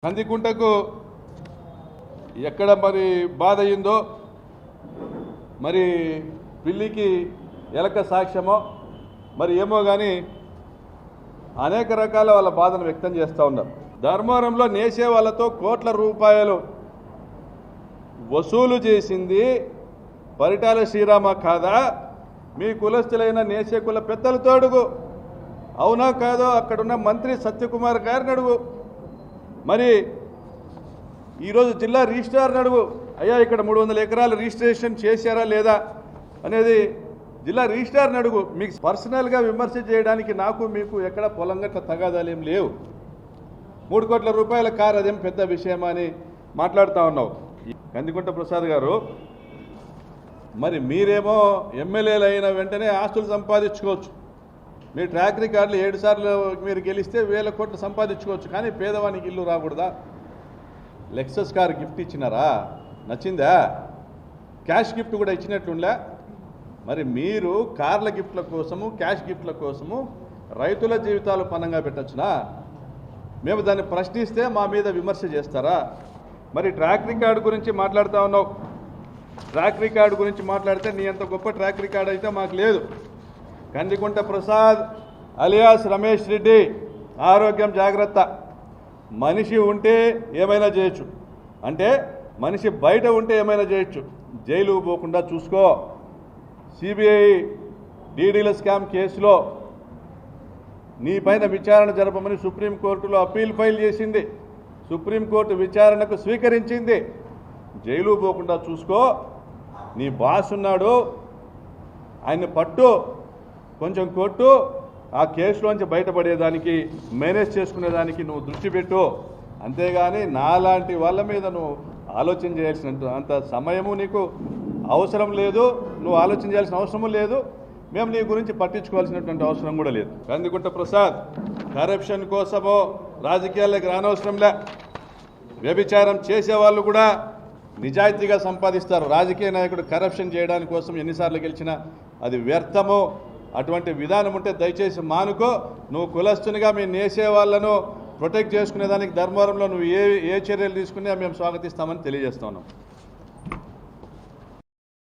కందికుంటకు ఎక్కడ మరి బాధ అయిందో మరి పిల్లికి ఎలక సాక్ష్యమో మరి ఏమో కానీ అనేక రకాల వాళ్ళ బాధను వ్యక్తం చేస్తూ ఉన్నారు. ధర్మవరంలో నేసే వాళ్ళతో కోట్ల రూపాయలు వసూలు చేసింది పరిటాల శ్రీరామ కాదా? మీ కులస్తులైన నేసే కుల పెద్దలతో అడుగు, అవునా కాదో అక్కడున్న మంత్రి సత్యకుమార్ గారిని అడుగు, మరి ఈరోజు జిల్లా రిజిస్ట్రార్ని అడుగు, అయ్యా ఇక్కడ 300 ఎకరాలు రిజిస్ట్రేషన్ చేశారా లేదా అనేది జిల్లా రిజిస్ట్రార్ని అడుగు. మీకు పర్సనల్గా విమర్శ చేయడానికి నాకు మీకు ఎక్కడ పొలంగట్ల తగాదాలు ఏం లేవు. 3 కోట్ల రూపాయల కారు అదేం పెద్ద విషయమా అని మాట్లాడుతూ ఉన్నావు. కందికుంట ప్రసాద్ గారు, మరి మీరేమో ఎమ్మెల్యేలు అయిన వెంటనే ఆస్తులు సంపాదించుకోవచ్చు. మీ ట్రాక్ రికార్డులు 7 సార్లు మీరు గెలిస్తే 1000 కోట్లు సంపాదించుకోవచ్చు, కానీ పేదవానికి ఇల్లు రాకూడదా? లెక్సస్ కార్ గిఫ్ట్ ఇచ్చినారా? నచ్చిందా? క్యాష్ గిఫ్ట్ కూడా ఇచ్చినట్లుండే. మరి మీరు కార్ల గిఫ్ట్ల కోసము క్యాష్ గిఫ్ట్ల కోసము రైతుల జీవితాలు పనంగా పెట్టచ్చునా? మేము దాన్ని ప్రశ్నిస్తే మా మీద విమర్శ చేస్తారా? మరి ట్రాక్ రికార్డు గురించి మాట్లాడుతూ ఉన్నావు. ట్రాక్ రికార్డు గురించి మాట్లాడితే నీ అంత గొప్ప ట్రాక్ రికార్డు అయితే మాకు లేదు. కందికుంట ప్రసాద్ అలియాస్ రమేష్ రెడ్డి, ఆరోగ్యం జాగ్రత్త. మనిషి ఉంటే ఏమైనా చేయొచ్చు, అంటే మనిషి బయట ఉంటే ఏమైనా చేయొచ్చు, జైలు పోకుండా చూసుకో. సిబిఐ డీడీల స్కామ్ కేసులో నీ పైన విచారణ జరపమని సుప్రీంకోర్టులో అప్పీల్ ఫైల్ చేసింది. సుప్రీంకోర్టు విచారణకు స్వీకరించింది. జైలు పోకుండా చూసుకో. నీ బాస్ ఉన్నాడు, ఆయన్ని పట్టు, కొంచెం కొట్టు, ఆ కేసులోంచి బయటపడేదానికి మేనేజ్ చేసుకునేదానికి నువ్వు దృష్టి పెట్టు. అంతేగాని నాలాంటి వాళ్ళ మీద నువ్వు ఆలోచన చేయాల్సిన అంత సమయము నీకు అవసరం లేదు. నువ్వు ఆలోచన చేయాల్సిన అవసరము లేదు. మేము నీ గురించి పట్టించుకోవాల్సినటువంటి అవసరం కూడా లేదు. కందికుంట ప్రసాద్ కరప్షన్ కోసమో రాజకీయాల్లోకి రానవసరంలే. వ్యభిచారం చేసేవాళ్ళు కూడా నిజాయితీగా సంపాదిస్తారు. రాజకీయ నాయకుడు కరప్షన్ చేయడానికి కోసం ఎన్నిసార్లు గెలిచినా అది వ్యర్థము. అటువంటి విధానం ఉంటే దయచేసి మానుకో. నువ్వు కులస్తునిగా మేము నేసే వాళ్ళను ప్రొటెక్ట్ చేసుకునేదానికి ధర్మవరంలో నువ్వు ఏ చర్యలు తీసుకున్నా మేము స్వాగతిస్తామని తెలియజేస్తున్నాం.